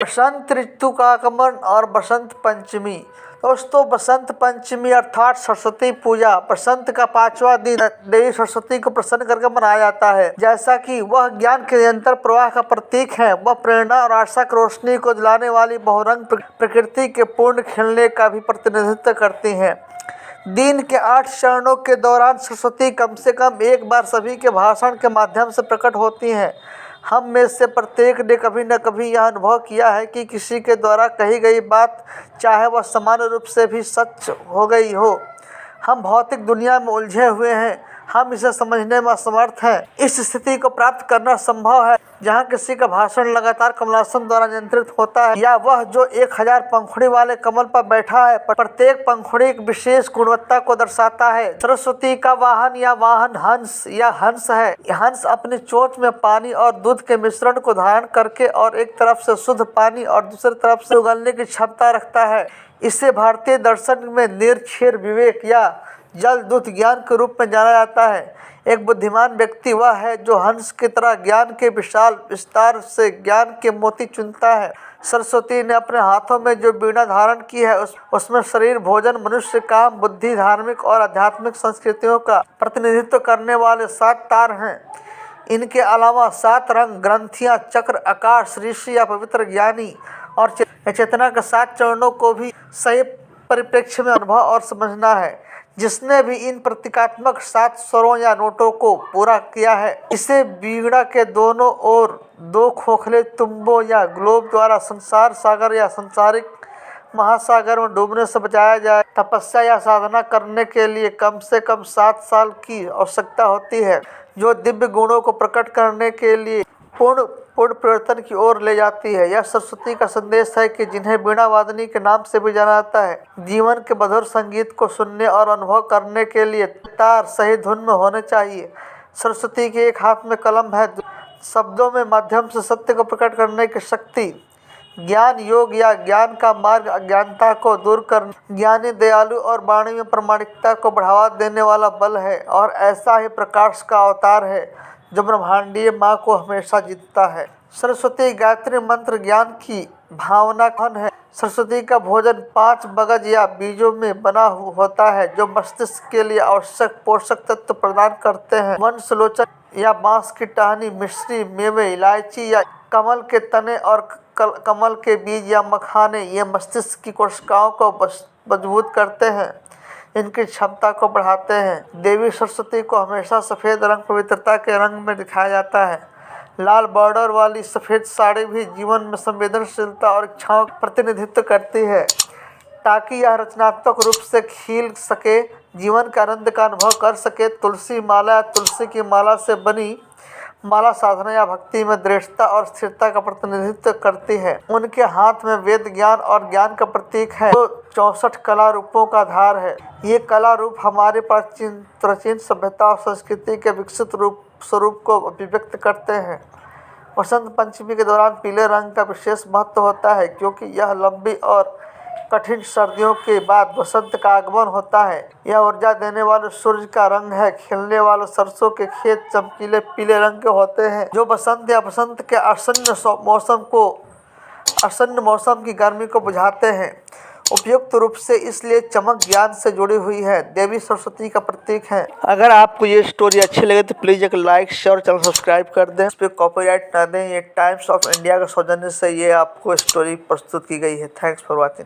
बसंत ऋतु का आगमन और बसंत पंचमी। दोस्तों, बसंत पंचमी अर्थात सरस्वती पूजा बसंत का 5वां दिन देवी सरस्वती को प्रसन्न करके मनाया जाता है। जैसा कि वह ज्ञान के निरंतर प्रवाह का प्रतीक है, वह प्रेरणा और आशा की रोशनी को जलाने वाली बहुरंग प्रकृति के पूर्ण खिलने का भी प्रतिनिधित्व करती है। दिन के 8 चरणों के दौरान सरस्वती कम से कम एक बार सभी के भाषण के माध्यम से प्रकट होती हैं। हम में से प्रत्येक ने कभी न कभी यह अनुभव किया है कि किसी के द्वारा कही गई बात, चाहे वह सामान्य रूप से भी सच हो गई हो, हम भौतिक दुनिया में उलझे हुए हैं, हम इसे समझने में असमर्थ हैं। इस स्थिति को प्राप्त करना संभव है जहां किसी का भाषण लगातार कमलासन द्वारा नियंत्रित होता है, या वह जो 1000 पंखुड़ी वाले कमल पर बैठा है, प्रत्येक पंखुड़ी एक विशेष गुणवत्ता को दर्शाता है। सरस्वती का वाहन या वाहन हंस या हंस है। हंस अपनी चोंच में पानी और दूध के मिश्रण को धारण करके और एक तरफ से शुद्ध पानी और दूसरी तरफ से उगलने की क्षमता रखता है। इसे भारतीय दर्शन में निरक्षीर विवेक या जल दूत ज्ञान के रूप में जाना जाता है। एक बुद्धिमान व्यक्ति वह है जो हंस की तरह ज्ञान के विशाल विस्तार से ज्ञान के मोती चुनता है। सरस्वती ने अपने हाथों में जो वीणा धारण की है, उसमें शरीर, भोजन, मनुष्य, काम, बुद्धि, धार्मिक और आध्यात्मिक संस्कृतियों का प्रतिनिधित्व करने वाले 7 तार हैं। इनके अलावा 7 रंग, ग्रंथियां, चक्र, आकाश, ऋषि या पवित्र ज्ञानी और चेतना के 7 चरणों को भी सही परिप्रेक्ष्य में अनुभव और समझना है। जिसने भी इन प्रतीकात्मक 7 स्वरों या नोटों को पूरा किया है, इसे वीणा के दोनों ओर 2 खोखले तुम्बों या ग्लोब द्वारा संसार सागर या संसारिक महासागर में डूबने से बचाया जाए। तपस्या या साधना करने के लिए कम से कम 7 साल की आवश्यकता होती है, जो दिव्य गुणों को प्रकट करने के लिए पूर्ण परिवर्तन की ओर ले जाती है। यह सरस्वती का संदेश है कि जिन्हें वीणा वादनी के नाम से भी जाना जाता है, जीवन के मधुर संगीत को सुनने और अनुभव करने के लिए तार सही धुन में होने चाहिए। सरस्वती के एक हाथ में कलम है, शब्दों में माध्यम से सत्य को प्रकट करने की शक्ति। ज्ञान योग या ज्ञान का मार्ग अज्ञानता को दूर कर ज्ञानी, दयालु और वाणी में प्रामाणिकता को बढ़ावा देने वाला बल है, और ऐसा ही प्रकाश का अवतार है जो ब्रह्मांडीय माँ को हमेशा जीतता है। सरस्वती गायत्री मंत्र ज्ञान की भावना धन है। सरस्वती का भोजन 5 बगज या बीजों में बना होता है, जो मस्तिष्क के लिए आवश्यक पोषक तत्व प्रदान करते हैं। वंशलोचन या बांस की टहनी, मिश्री, मेवे, इलायची या कमल के तने और कमल के बीज या मखाने, ये मस्तिष्क की कोशिकाओं को मजबूत करते हैं, इनकी क्षमता को बढ़ाते हैं। देवी सरस्वती को हमेशा सफ़ेद रंग पवित्रता के रंग में दिखाया जाता है। लाल बॉर्डर वाली सफ़ेद साड़ी भी जीवन में संवेदनशीलता और इच्छाओं का प्रतिनिधित्व करती है, ताकि यह रचनात्मक रूप से खिल सके, जीवन के आनंद का अनुभव कर सके। तुलसी माला या तुलसी की माला से बनी माला साधना या भक्ति में दृढ़ता और स्थिरता का प्रतिनिधित्व करती है। उनके हाथ में वेद ज्ञान और ज्ञान का प्रतीक है, जो 64 कला रूपों का आधार है। ये कला रूप हमारे प्राचीन सभ्यता और संस्कृति के विकसित स्वरूप को अभिव्यक्त करते हैं। वसंत पंचमी के दौरान पीले रंग का विशेष महत्व होता है, क्योंकि यह लंबी और कठिन सर्दियों के बाद वसंत का आगमन होता है। यह ऊर्जा देने वाले सूर्य का रंग है। खिलने वाले सरसों के खेत चमकीले पीले रंग के होते हैं, जो बसंत या बसंत के आसन्न मौसम की गर्मी को बुझाते हैं। उपयुक्त रूप से इसलिए चमक ज्ञान से जुड़ी हुई है, देवी सरस्वती का प्रतीक है। अगर आपको ये स्टोरी अच्छी लगे तो प्लीज़ एक लाइक, शेयर और चैनल सब्सक्राइब कर दें। इस पर कॉपीराइट ना दें। ये टाइम्स ऑफ इंडिया के सौजन्य से ये आपको स्टोरी प्रस्तुत की गई है। Thanks for watching.